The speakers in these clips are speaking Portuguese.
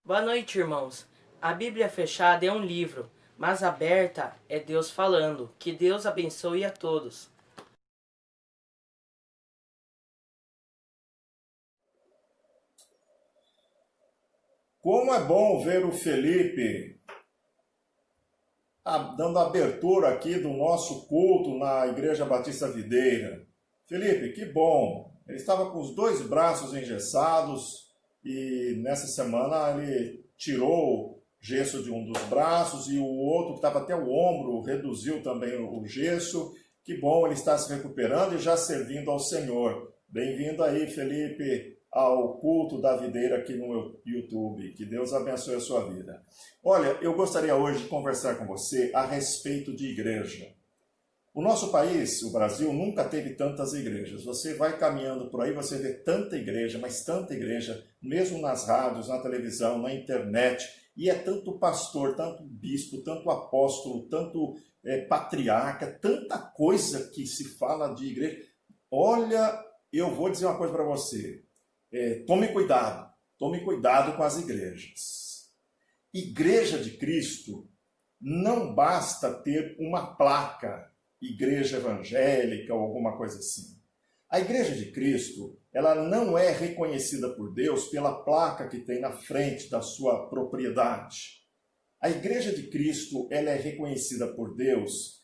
Boa noite, irmãos. A Bíblia fechada é um livro, mas aberta é Deus falando. Que Deus abençoe a todos. Como é bom ver o Felipe dando abertura aqui do nosso culto na Igreja Batista Videira. Felipe, que bom! Ele estava com os dois braços engessados e nessa semana ele tirou o gesso de um dos braços e o outro, que estava até o ombro, reduziu também o gesso. Que bom, ele está se recuperando e já servindo ao Senhor. Bem-vindo aí, Felipe, ao culto da videira aqui no YouTube. Que Deus abençoe a sua vida. Olha, eu gostaria hoje de conversar com você a respeito de igreja. O nosso país, o Brasil, nunca teve tantas igrejas. Você vai caminhando por aí, você vê tanta igreja, mas tanta igreja, mesmo nas rádios, na televisão, na internet. E é tanto pastor, tanto bispo, tanto apóstolo, tanto patriarca, tanta coisa que se fala de igreja. Olha, eu vou dizer uma coisa para você. Tome cuidado com as igrejas. Igreja de Cristo não basta ter uma placa, igreja evangélica ou alguma coisa assim. A Igreja de Cristo, ela não é reconhecida por Deus pela placa que tem na frente da sua propriedade. A Igreja de Cristo, ela é reconhecida por Deus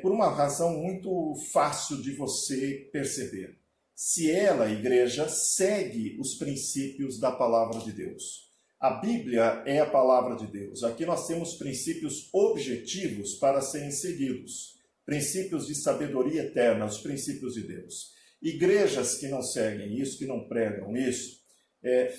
por uma razão muito fácil de você perceber. Se ela, a igreja, segue os princípios da palavra de Deus. A Bíblia é a palavra de Deus. Aqui nós temos princípios objetivos para serem seguidos. Princípios de sabedoria eterna, os princípios de Deus. Igrejas que não seguem isso, que não pregam isso,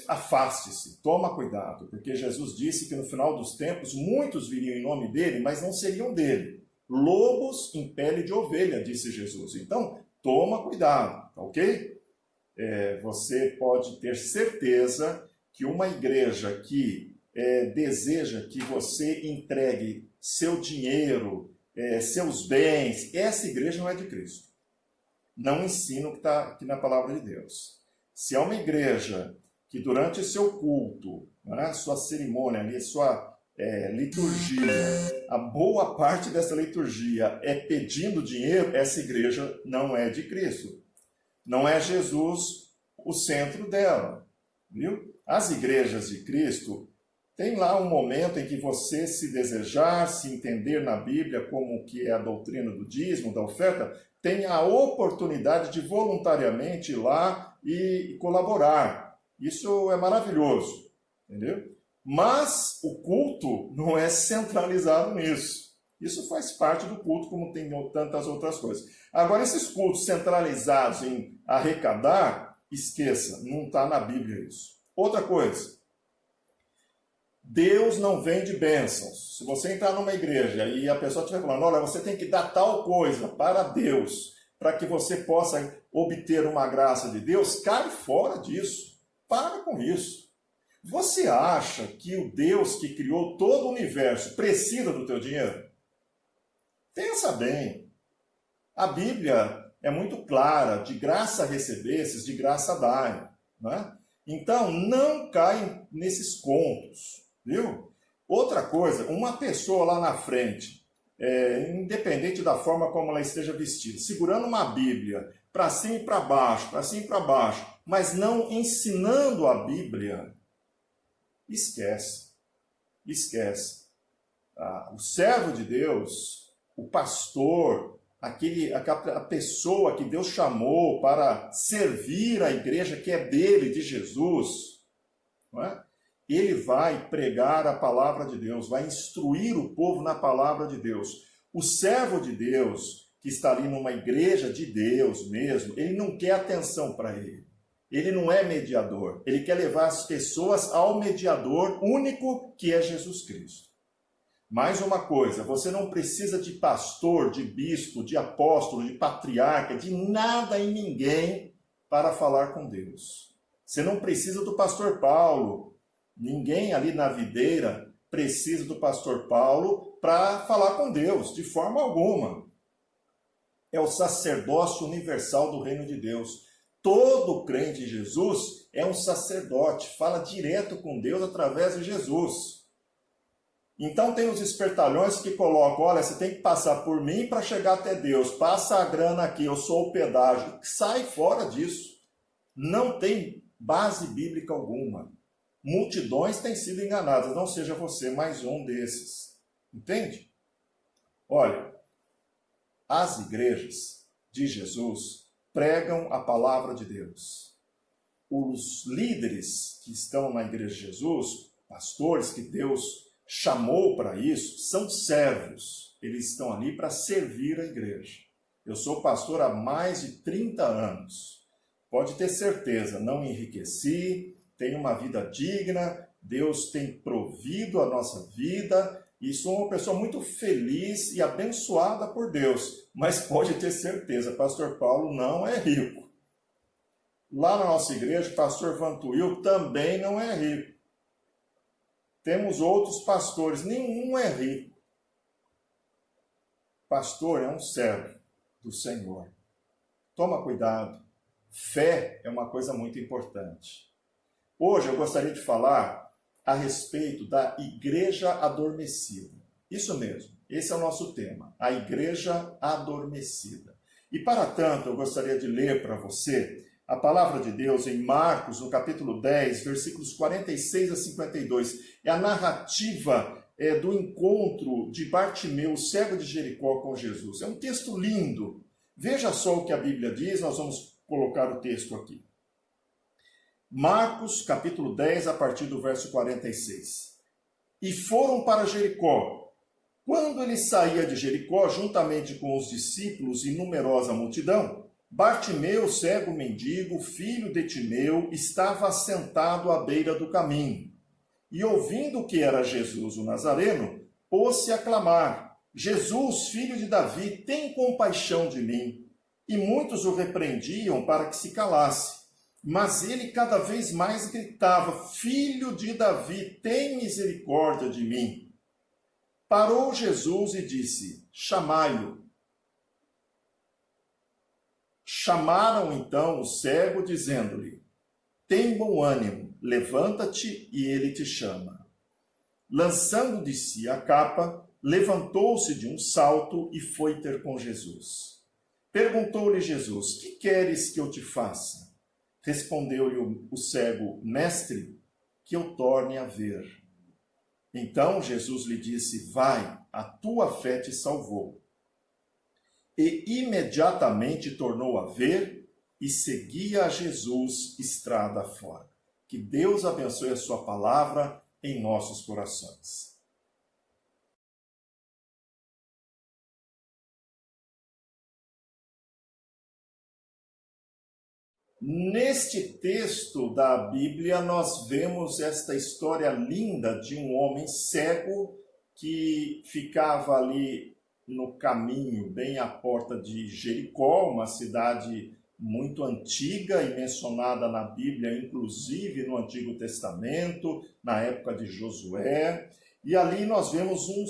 afaste-se, toma cuidado, porque Jesus disse que no final dos tempos muitos viriam em nome dele, mas não seriam dele. Lobos em pele de ovelha, disse Jesus. Então, toma cuidado, ok? Você pode ter certeza que uma igreja que deseja que você entregue seu dinheiro, seus bens, essa igreja não é de Cristo. Não ensina o que está aqui na palavra de Deus. Se é uma igreja que durante seu culto, né, sua cerimônia, ali, sua liturgia, a boa parte dessa liturgia é pedindo dinheiro, essa igreja não é de Cristo. Não é Jesus o centro dela, viu? As igrejas de Cristo tem lá um momento em que você, se desejar, se entender na Bíblia como que é a doutrina do dízimo, da oferta, tem a oportunidade de voluntariamente ir lá e colaborar. Isso é maravilhoso, entendeu? Mas o culto não é centralizado nisso. Isso faz parte do culto, como tem tantas outras coisas. Agora, esses cultos centralizados em arrecadar, esqueça, não está na Bíblia isso. Outra coisa, Deus não vende bênçãos. Se você entrar numa igreja e a pessoa estiver falando, olha, você tem que dar tal coisa para Deus, para que você possa obter uma graça de Deus, cai fora disso. Para com isso. Você acha que o Deus que criou todo o universo precisa do teu dinheiro? Pensa bem. A Bíblia é muito clara, de graça recebestes, de graça dai. Né? Então, não caem nesses contos. Viu? Outra coisa, uma pessoa lá na frente, independente da forma como ela esteja vestida, segurando uma Bíblia, para cima e para baixo, mas não ensinando a Bíblia, esquece. O servo de Deus, o pastor, a pessoa que Deus chamou para servir a igreja que é dele, de Jesus, não é? Ele vai pregar a palavra de Deus, vai instruir o povo na palavra de Deus. O servo de Deus, que está ali numa igreja de Deus mesmo, ele não quer atenção para ele. Ele não é mediador. Ele quer levar as pessoas ao mediador único, que é Jesus Cristo. Mais uma coisa, você não precisa de pastor, de bispo, de apóstolo, de patriarca, de nada e ninguém para falar com Deus. Você não precisa do pastor Paulo. Ninguém ali na videira precisa do pastor Paulo para falar com Deus, de forma alguma. É o sacerdócio universal do reino de Deus. Todo crente em Jesus é um sacerdote, fala direto com Deus através de Jesus. Então tem os espertalhões que colocam, olha, você tem que passar por mim para chegar até Deus, passa a grana aqui, eu sou o pedágio. Sai fora disso. Não tem base bíblica alguma. Multidões têm sido enganadas, não seja você mais um desses. Entende? Olha, as igrejas de Jesus pregam a palavra de Deus. Os líderes que estão na igreja de Jesus, pastores que Deus chamou para isso, são servos. Eles estão ali para servir a igreja. Eu sou pastor há mais de 30 anos. Pode ter certeza, não enriqueci, tenho uma vida digna, Deus tem provido a nossa vida e sou uma pessoa muito feliz e abençoada por Deus. Mas pode ter certeza, pastor Paulo não é rico. Lá na nossa igreja, o pastor Vantuil também não é rico. Temos outros pastores, nenhum é rico. Pastor é um servo do Senhor. Toma cuidado. Fé é uma coisa muito importante. Hoje eu gostaria de falar a respeito da igreja adormecida. Isso mesmo, esse é o nosso tema, a igreja adormecida. E para tanto, eu gostaria de ler para você a palavra de Deus em Marcos, no capítulo 10, versículos 46 a 52. É a narrativa do encontro de Bartimeu, cego de Jericó, com Jesus. É um texto lindo. Veja só o que a Bíblia diz, nós vamos colocar o texto aqui. Marcos, capítulo 10, a partir do verso 46. E foram para Jericó. Quando ele saía de Jericó, juntamente com os discípulos e numerosa multidão, Bartimeu, cego mendigo, filho de Timeu, estava assentado à beira do caminho. E ouvindo que era Jesus o Nazareno, pôs-se a clamar: Jesus, filho de Davi, tem compaixão de mim. E muitos o repreendiam para que se calasse. Mas ele cada vez mais gritava: Filho de Davi, tem misericórdia de mim. Parou Jesus e disse: Chamai-o. Chamaram então o cego, dizendo-lhe: Tem bom ânimo, levanta-te e ele te chama. Lançando de si a capa, levantou-se de um salto e foi ter com Jesus. Perguntou-lhe Jesus: Que queres que eu te faça? Respondeu-lhe o cego: Mestre, que eu torne a ver. Então Jesus lhe disse: Vai, a tua fé te salvou. E imediatamente tornou a ver e seguia a Jesus estrada fora. Que Deus abençoe a sua palavra em nossos corações. Neste texto da Bíblia, nós vemos esta história linda de um homem cego que ficava ali no caminho, bem à porta de Jericó, uma cidade muito antiga e mencionada na Bíblia, inclusive no Antigo Testamento, na época de Josué. E ali nós vemos um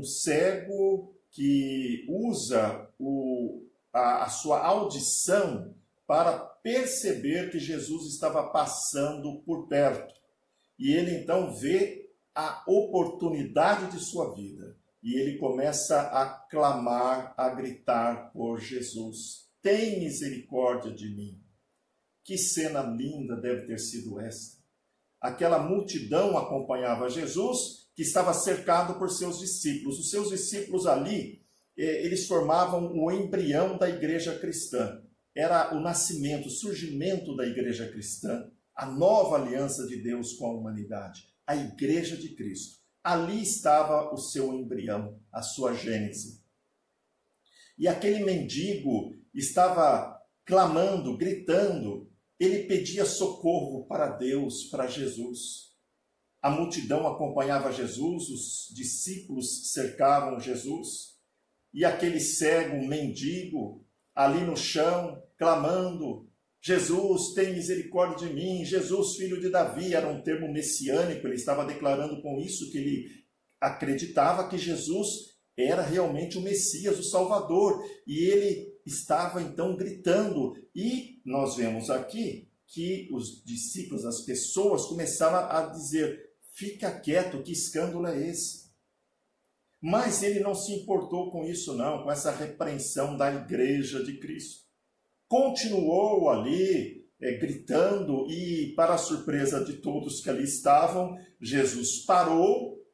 cego que usa a sua audição para perceber que Jesus estava passando por perto. E ele então vê a oportunidade de sua vida. E ele começa a clamar, a gritar por Jesus: Tem misericórdia de mim. Que cena linda deve ter sido esta. Aquela multidão acompanhava Jesus, que estava cercado por seus discípulos. Os seus discípulos ali, eles formavam o embrião da igreja cristã. Era o nascimento, o surgimento da igreja cristã, a nova aliança de Deus com a humanidade, a igreja de Cristo. Ali estava o seu embrião, a sua gênese. E aquele mendigo estava clamando, gritando, ele pedia socorro para Deus, para Jesus. A multidão acompanhava Jesus, os discípulos cercavam Jesus, e aquele cego mendigo, ali no chão, clamando, Jesus, tem misericórdia de mim. Jesus, filho de Davi, era um termo messiânico. Ele estava declarando com isso que ele acreditava que Jesus era realmente o Messias, o Salvador. E ele estava então gritando. E nós vemos aqui que os discípulos, as pessoas, começaram a dizer: fica quieto, que escândalo é esse? Mas ele não se importou com isso não, com essa repreensão da igreja de Cristo. Continuou ali, gritando, e para a surpresa de todos que ali estavam, Jesus parou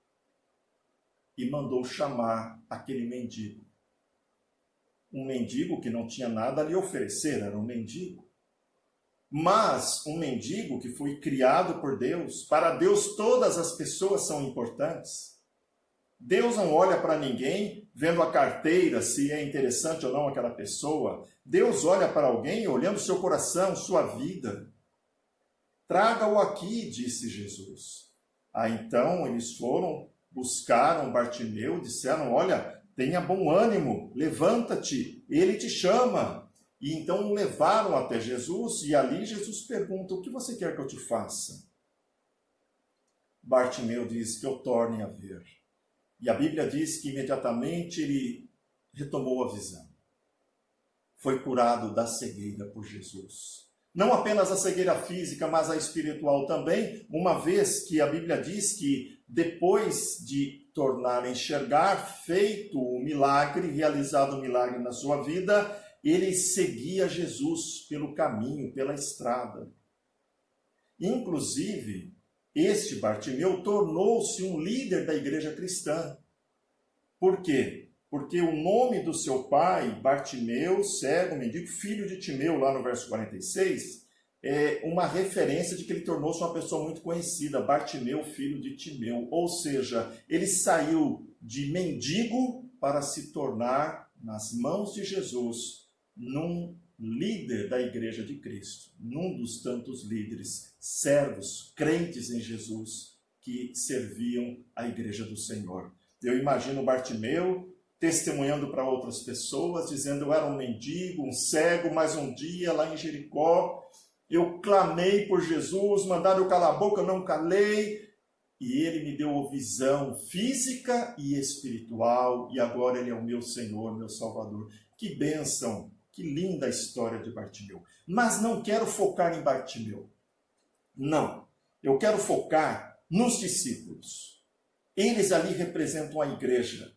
e mandou chamar aquele mendigo. Um mendigo que não tinha nada a lhe oferecer, era um mendigo. Mas um mendigo que foi criado por Deus. Para Deus todas as pessoas são importantes. Deus não olha para ninguém vendo a carteira, se é interessante ou não aquela pessoa. Deus olha para alguém olhando seu coração, sua vida. Traga-o aqui, disse Jesus. Então eles foram, buscaram Bartimeu, disseram: olha, tenha bom ânimo, levanta-te, ele te chama. E então o levaram até Jesus, e ali Jesus pergunta: o que você quer que eu te faça? Bartimeu diz: que eu torne a ver. E a Bíblia diz que imediatamente ele retomou a visão. Foi curado da cegueira por Jesus. Não apenas a cegueira física, mas a espiritual também, uma vez que a Bíblia diz que depois de tornar a enxergar, feito o milagre, realizado o milagre na sua vida, ele seguia Jesus pelo caminho, pela estrada. Inclusive, este Bartimeu tornou-se um líder da igreja cristã. Por quê? Porque o nome do seu pai, Bartimeu, cego, mendigo, filho de Timeu, lá no verso 46, é uma referência de que ele tornou-se uma pessoa muito conhecida, Bartimeu, filho de Timeu. Ou seja, ele saiu de mendigo para se tornar, nas mãos de Jesus, num líder da igreja de Cristo, num dos tantos líderes, servos, crentes em Jesus, que serviam a igreja do Senhor. Eu imagino Bartimeu testemunhando para outras pessoas, dizendo: eu era um mendigo, um cego, mas um dia lá em Jericó, eu clamei por Jesus, mandaram eu calar a boca, eu não calei, e ele me deu visão física e espiritual, e agora ele é o meu Senhor, meu Salvador. Que bênção! Que linda a história de Bartimeu. Mas não quero focar em Bartimeu. Não. Eu quero focar nos discípulos. Eles ali representam a igreja.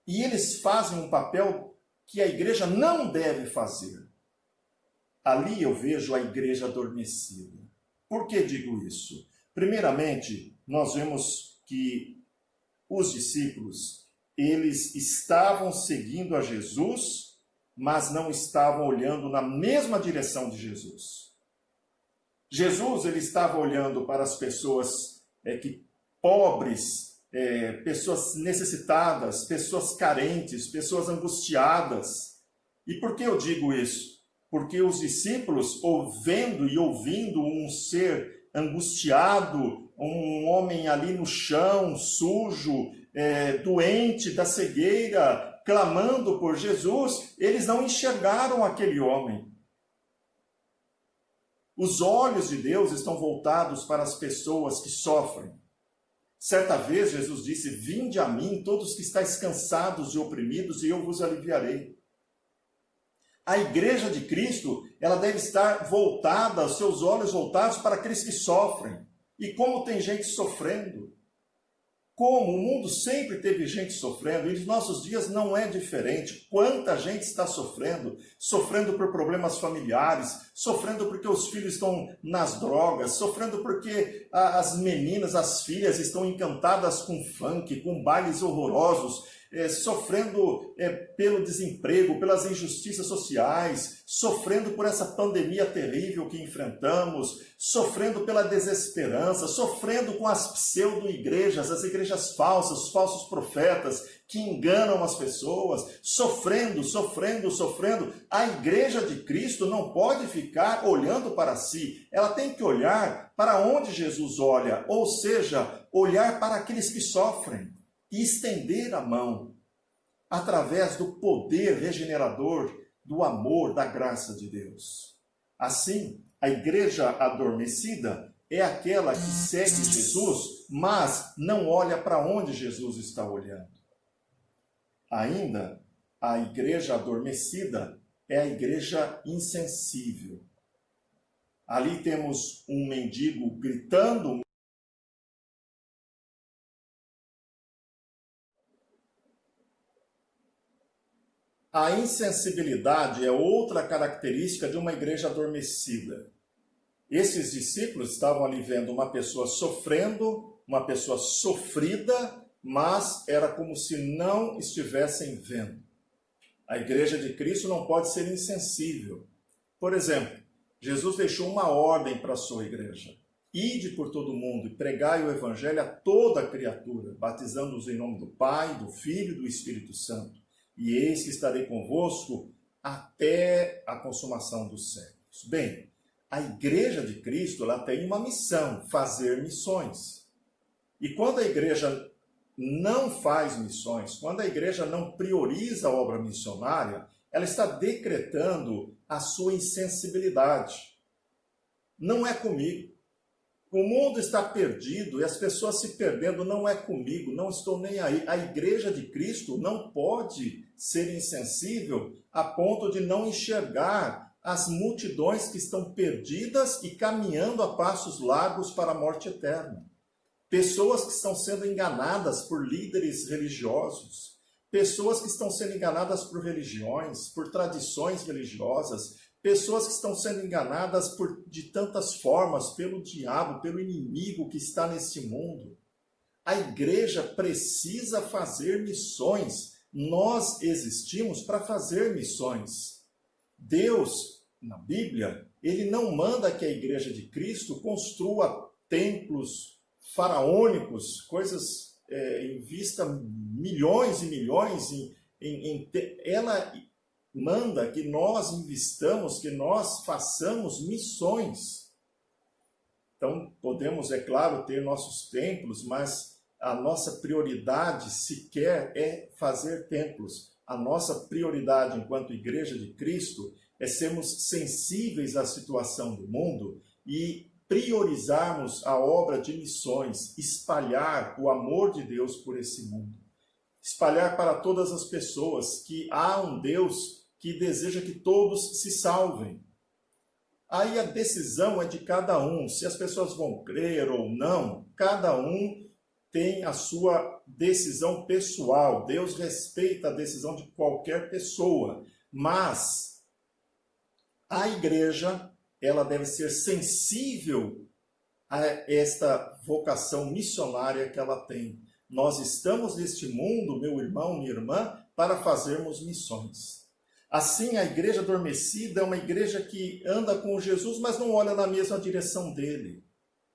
E eles fazem um papel que a igreja não deve fazer. Ali eu vejo a igreja adormecida. Por que digo isso? Primeiramente, nós vemos que os discípulos, eles estavam seguindo a Jesus, mas não estavam olhando na mesma direção de Jesus. Jesus, ele estava olhando para as pessoas pobres, pessoas necessitadas, pessoas carentes, pessoas angustiadas. E por que eu digo isso? Porque os discípulos, vendo e ouvindo um ser angustiado, um homem ali no chão, sujo, doente da cegueira, clamando por Jesus, eles não enxergaram aquele homem. Os olhos de Deus estão voltados para as pessoas que sofrem. Certa vez Jesus disse: vinde a mim todos que estáis cansados e oprimidos, e eu vos aliviarei. A igreja de Cristo, ela deve estar voltada, os seus olhos voltados para aqueles que sofrem. E como tem gente sofrendo? Como o mundo sempre teve gente sofrendo, e nos nossos dias não é diferente. Quanta gente está sofrendo? Sofrendo por problemas familiares, sofrendo porque os filhos estão nas drogas, sofrendo porque as meninas, as filhas estão encantadas com funk, com bailes horrorosos, sofrendo pelo desemprego, pelas injustiças sociais, sofrendo por essa pandemia terrível que enfrentamos, sofrendo pela desesperança, sofrendo com as pseudo-igrejas, as igrejas falsas, os falsos profetas que enganam as pessoas, sofrendo. A igreja de Cristo não pode ficar olhando para si, ela tem que olhar para onde Jesus olha, ou seja, olhar para aqueles que sofrem e estender a mão através do poder regenerador, do amor, da graça de Deus. Assim, a igreja adormecida é aquela que segue Jesus, mas não olha para onde Jesus está olhando. Ainda, a igreja adormecida é a igreja insensível. Ali temos um mendigo gritando. A insensibilidade é outra característica de uma igreja adormecida. Esses discípulos estavam ali vendo uma pessoa sofrendo, uma pessoa sofrida, mas era como se não estivessem vendo. A igreja de Cristo não pode ser insensível. Por exemplo, Jesus deixou uma ordem para a sua igreja. Ide por todo mundo e pregai o evangelho a toda criatura, batizando-os em nome do Pai, do Filho e do Espírito Santo. E eis que estarei convosco até a consumação dos séculos. Bem, a igreja de Cristo ela tem uma missão, fazer missões. E quando a igreja não faz missões, quando a igreja não prioriza a obra missionária, ela está decretando a sua insensibilidade. Não é comigo. O mundo está perdido e as pessoas se perdendo, não é comigo, não estou nem aí. A igreja de Cristo não pode ser insensível a ponto de não enxergar as multidões que estão perdidas e caminhando a passos largos para a morte eterna. Pessoas que estão sendo enganadas por líderes religiosos, pessoas que estão sendo enganadas por religiões, por tradições religiosas, pessoas que estão sendo enganadas de tantas formas pelo diabo, pelo inimigo que está nesse mundo. A igreja precisa fazer missões. Nós existimos para fazer missões. Deus, na Bíblia, ele não manda que a igreja de Cristo construa templos faraônicos, coisas invista milhões e milhões ela manda que nós investamos, que nós façamos missões. Então, podemos, é claro, ter nossos templos, mas a nossa prioridade sequer é fazer templos. A nossa prioridade enquanto Igreja de Cristo é sermos sensíveis à situação do mundo e priorizarmos a obra de missões, espalhar o amor de Deus por esse mundo. Espalhar para todas as pessoas que há um Deus que deseja que todos se salvem. Aí a decisão é de cada um, se as pessoas vão crer ou não, cada um tem a sua decisão pessoal. Deus respeita a decisão de qualquer pessoa, mas a igreja, ela deve ser sensível a esta vocação missionária que ela tem. Nós estamos neste mundo, meu irmão, minha irmã, para fazermos missões. Assim, a igreja adormecida é uma igreja que anda com Jesus, mas não olha na mesma direção dele,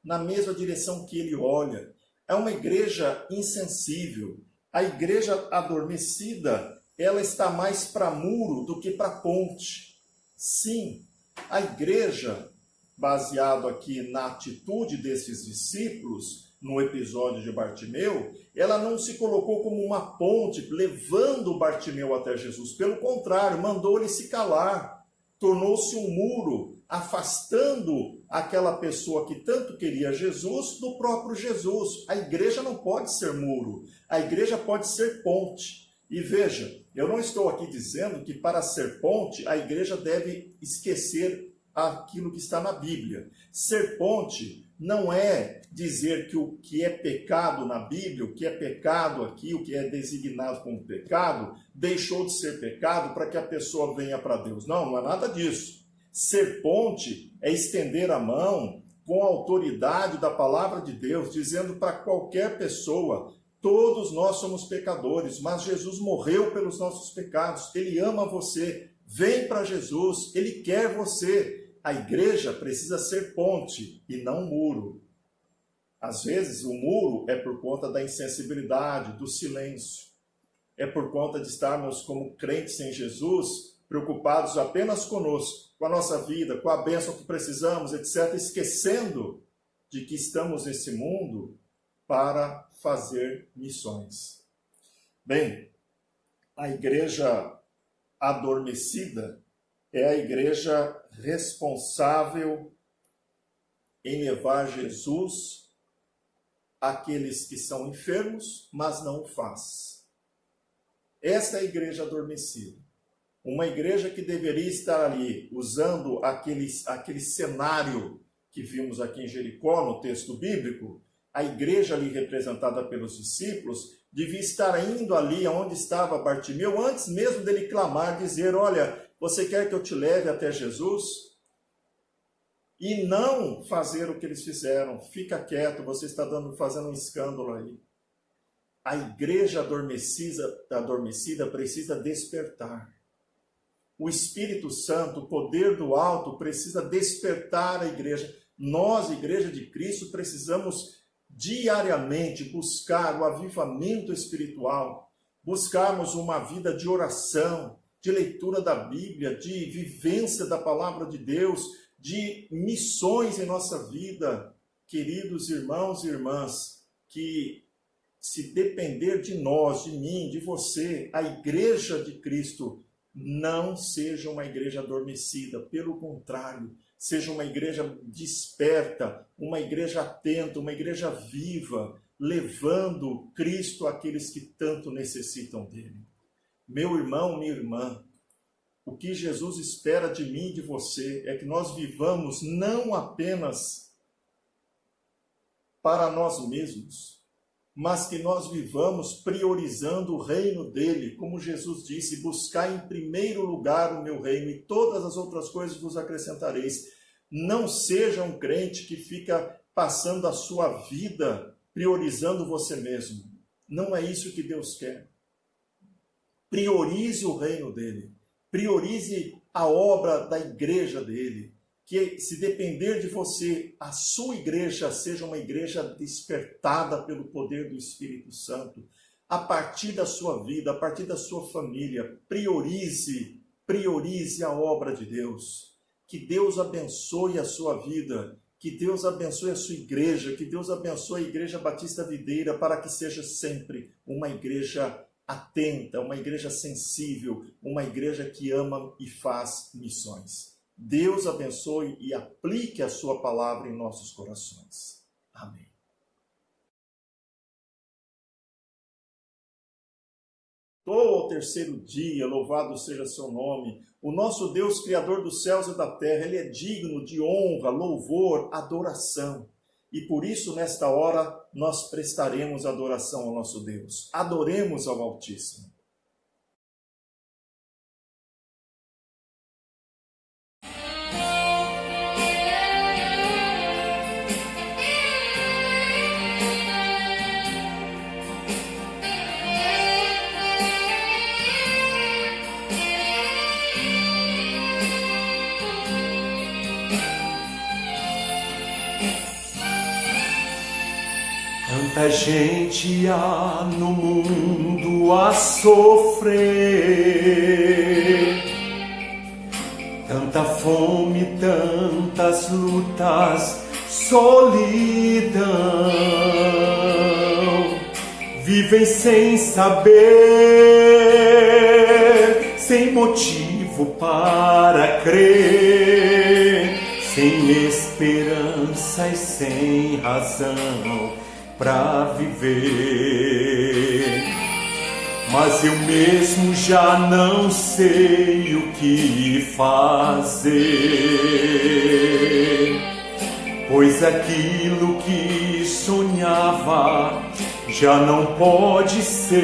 na mesma direção que ele olha. É uma igreja insensível. A igreja adormecida, ela está mais para muro do que para ponte. Sim, a igreja, baseado aqui na atitude desses discípulos, no episódio de Bartimeu, ela não se colocou como uma ponte, levando Bartimeu até Jesus. Pelo contrário, mandou ele se calar. Tornou-se um muro, afastando aquela pessoa que tanto queria Jesus do próprio Jesus. A igreja não pode ser muro, a igreja pode ser ponte. E veja, eu não estou aqui dizendo que para ser ponte, a igreja deve esquecer aquilo que está na Bíblia. Ser ponte não é dizer que o que é pecado na Bíblia, o que é pecado aqui, o que é designado como pecado, deixou de ser pecado para que a pessoa venha para Deus. Não, não é nada disso. Ser ponte é estender a mão com a autoridade da palavra de Deus, dizendo para qualquer pessoa: todos nós somos pecadores, mas Jesus morreu pelos nossos pecados. Ele ama você. Vem para Jesus. Ele quer você. A igreja precisa ser ponte e não muro. Às vezes, o muro é por conta da insensibilidade, do silêncio. É por conta de estarmos como crentes em Jesus, preocupados apenas conosco, com a nossa vida, com a bênção que precisamos, etc., esquecendo de que estamos nesse mundo para fazer missões. Bem, a igreja adormecida é a igreja responsável em levar Jesus àqueles que são enfermos, mas não o faz. Esta é a igreja adormecida. Uma igreja que deveria estar ali usando aquele cenário que vimos aqui em Jericó, no texto bíblico. A igreja ali representada pelos discípulos devia estar indo ali onde estava Bartimeu, antes mesmo dele clamar, dizer: olha, você quer que eu te leve até Jesus? E não fazer o que eles fizeram. Fica quieto, você está fazendo um escândalo aí. A igreja adormecida precisa despertar. O Espírito Santo, o poder do alto, precisa despertar a igreja. Nós, Igreja de Cristo, precisamos diariamente buscar o avivamento espiritual, buscarmos uma vida de oração, de leitura da Bíblia, de vivência da palavra de Deus, de missões em nossa vida. Queridos irmãos e irmãs, que se depender de nós, de mim, de você, a Igreja de Cristo não seja uma igreja adormecida, pelo contrário, seja uma igreja desperta, uma igreja atenta, uma igreja viva, levando Cristo àqueles que tanto necessitam dele. Meu irmão, minha irmã, o que Jesus espera de mim e de você é que nós vivamos não apenas para nós mesmos, mas que nós vivamos priorizando o reino dele, como Jesus disse: buscar em primeiro lugar o meu reino e todas as outras coisas vos acrescentareis. Não seja um crente que fica passando a sua vida priorizando você mesmo. Não é isso que Deus quer. Priorize o reino dele, priorize a obra da igreja dele. Que, se depender de você, a sua igreja seja uma igreja despertada pelo poder do Espírito Santo. A partir da sua vida, a partir da sua família, priorize a obra de Deus. Que Deus abençoe a sua vida, que Deus abençoe a sua igreja, que Deus abençoe a Igreja Batista Videira, para que seja sempre uma igreja atenta, uma igreja sensível, uma igreja que ama e faz missões. Deus abençoe e aplique a sua palavra em nossos corações. Amém. Estou ao terceiro dia, louvado seja seu nome. O nosso Deus, Criador dos céus e da terra, Ele é digno de honra, louvor, adoração. E por isso, nesta hora, nós prestaremos adoração ao nosso Deus. Adoremos ao Altíssimo. Tanta gente há no mundo a sofrer, tanta fome, tantas lutas, solidão. Vivem sem saber, sem motivo para crer, sem esperança e sem razão para viver. Mas eu mesmo já não sei o que fazer, pois aquilo que sonhava já não pode ser.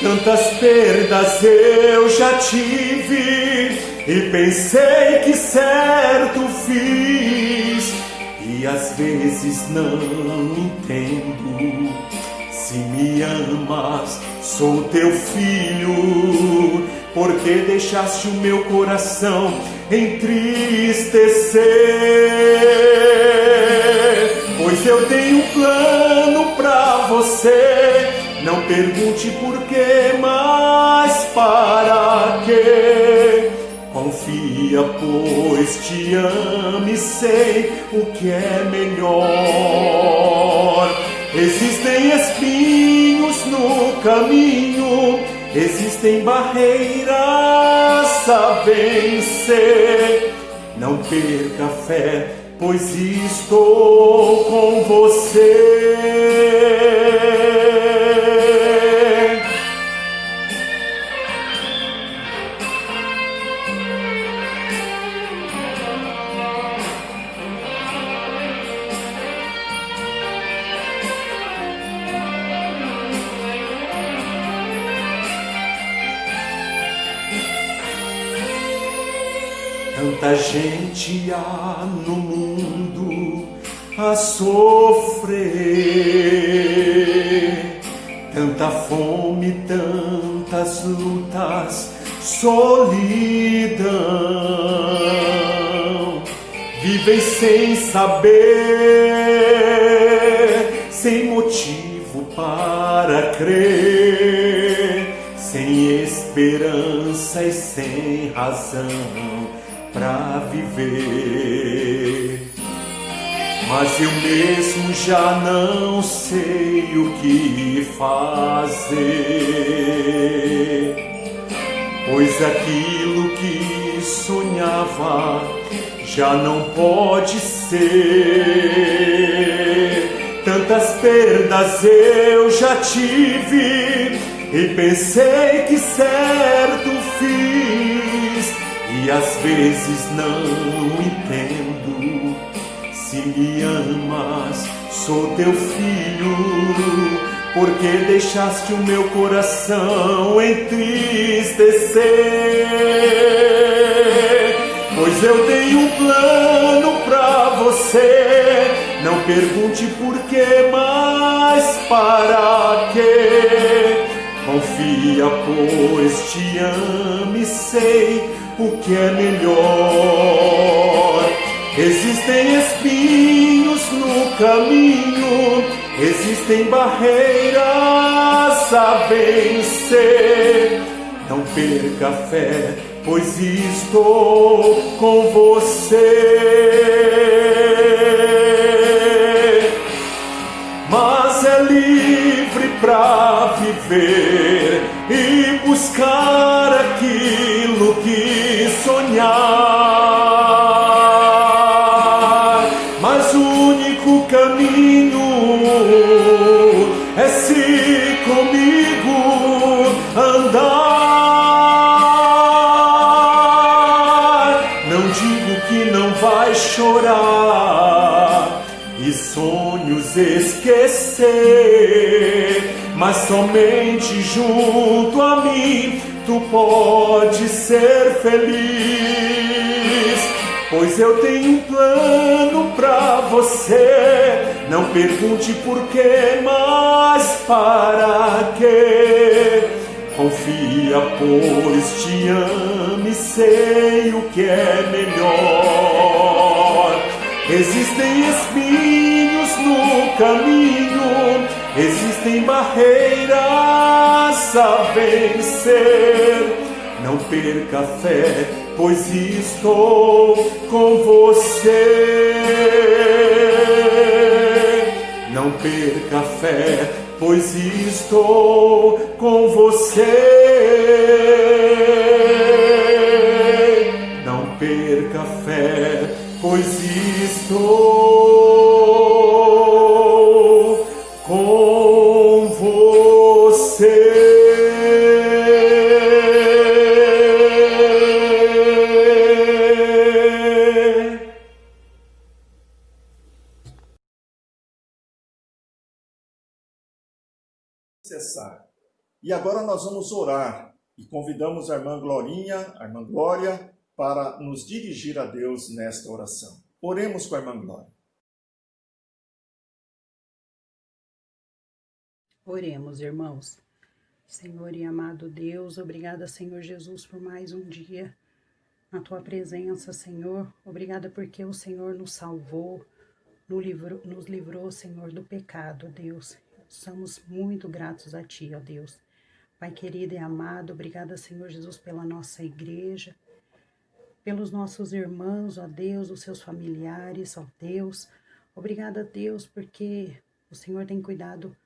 Tantas perdas eu já tive e pensei que certo fiz, e às vezes não entendo. Se me amas, sou teu filho, porque deixaste o meu coração entristecer? Pois eu tenho um plano pra você. Não pergunte por quê, mas para quê? Confia, pois te amo e sei o que é melhor. Existem espinhos no caminho Existem barreiras a vencer. Não perca a fé, pois estou com você. Tanta gente há no mundo a sofrer, tanta fome, tantas lutas, solidão. Vivem sem saber, sem motivo para crer, sem esperança e sem razão pra viver. Mas eu mesmo já não sei o que fazer, pois aquilo que sonhava já não pode ser. Tantas perdas eu já tive e pensei que certo fiz, e às vezes não entendo. Se me amas, sou teu filho, porque deixaste o meu coração entristecer? Pois eu tenho um plano pra você, não pergunte por que, mas para quê? Confia, pois te amo e sei o que é melhor. Existem espinhos no caminho, existem barreiras a vencer. Não perca a fé, pois estou com você. Mas é livre pra viver e buscar aquilo que sonhar. Mas o único caminho é se comigo andar. Não digo que não vai chorar e sonhos esquecer, mas somente junto a mim tu pode ser feliz. Pois eu tenho um plano pra você, não pergunte por quê, mas para quê? Confia, pois te amo e sei o que é melhor. Existem espinhos no caminho, existem barreiras a vencer. Não perca a fé, pois estou com você. Não perca a fé, pois estou com você. Não perca a fé, pois estou com você. E agora nós vamos orar e convidamos a irmã Glorinha, a irmã Glória, para nos dirigir a Deus nesta oração. Oremos com a irmã Glória. Oremos, irmãos. Senhor e amado Deus, obrigada, Senhor Jesus, por mais um dia na Tua presença, Senhor. Obrigada porque o Senhor nos salvou, nos livrou, Senhor, do pecado, Deus. Somos muito gratos a Ti, ó Deus. Pai querido e amado, obrigada, Senhor Jesus, pela nossa igreja, pelos nossos irmãos, ó Deus, os seus familiares, ó Deus. Obrigada, Deus, porque o Senhor tem cuidado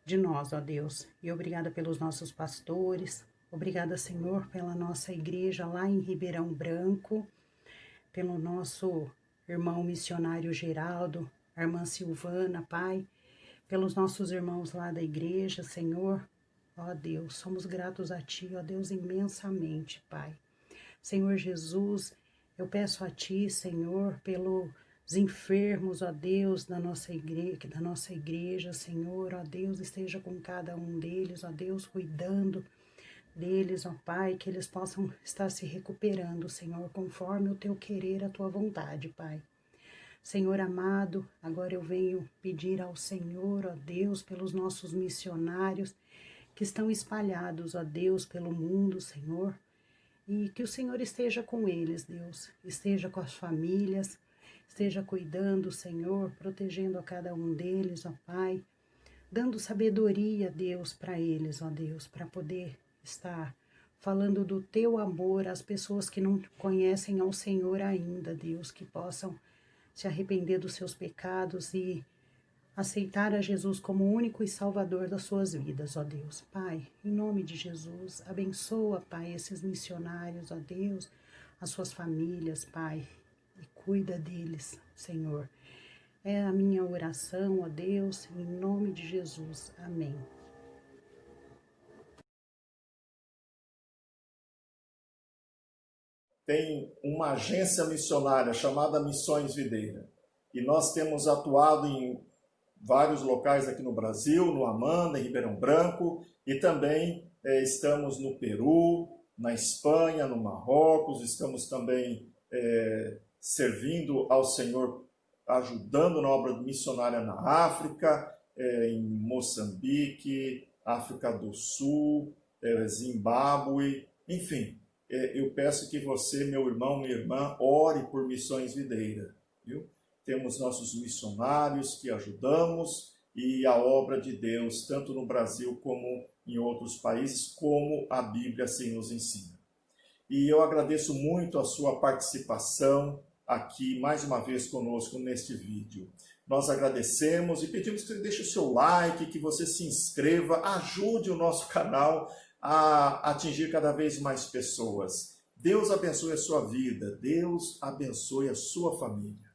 de nós, ó Deus. E obrigada pelos nossos pastores, obrigada, Senhor, pela nossa igreja lá em Ribeirão Branco, pelo nosso irmão missionário Geraldo, a irmã Silvana, Pai, pelos nossos irmãos lá da igreja, Senhor. Ó Deus, somos gratos a Ti, ó Deus, imensamente, Pai. Senhor Jesus, eu peço a Ti, Senhor, pelos enfermos, ó Deus, da nossa igreja, Senhor, ó Deus, esteja com cada um deles, ó Deus, cuidando deles, ó Pai, que eles possam estar se recuperando, Senhor, conforme o Teu querer, a Tua vontade, Pai. Senhor amado, agora eu venho pedir ao Senhor, ó Deus, pelos nossos missionários que estão espalhados, ó Deus, pelo mundo, Senhor, e que o Senhor esteja com eles, Deus, esteja com as famílias, esteja cuidando, Senhor, protegendo a cada um deles, ó Pai, dando sabedoria, Deus, para eles, ó Deus, para poder estar falando do Teu amor às pessoas que não conhecem ao Senhor ainda, Deus, que possam se arrepender dos seus pecados e aceitar a Jesus como o único e salvador das suas vidas, ó Deus. Pai, em nome de Jesus, abençoa, Pai, esses missionários, ó Deus, as suas famílias, Pai, e cuida deles, Senhor. É a minha oração, ó Deus, em nome de Jesus. Amém. Tem uma agência missionária chamada Missões Videira. E nós temos atuado em vários locais aqui no Brasil, no Amanda, em Ribeirão Branco, e também estamos no Peru, na Espanha, no Marrocos, estamos também servindo ao Senhor, ajudando na obra missionária na África, em Moçambique, África do Sul, Zimbábue, enfim. Eu peço que você, meu irmão, minha irmã, ore por Missões Videira, viu? Temos nossos missionários que ajudamos e a obra de Deus, tanto no Brasil como em outros países, como a Bíblia assim nos ensina. E eu agradeço muito a sua participação aqui, mais uma vez conosco neste vídeo. Nós agradecemos e pedimos que você deixe o seu like, que você se inscreva, ajude o nosso canal a atingir cada vez mais pessoas. Deus abençoe a sua vida, Deus abençoe a sua família.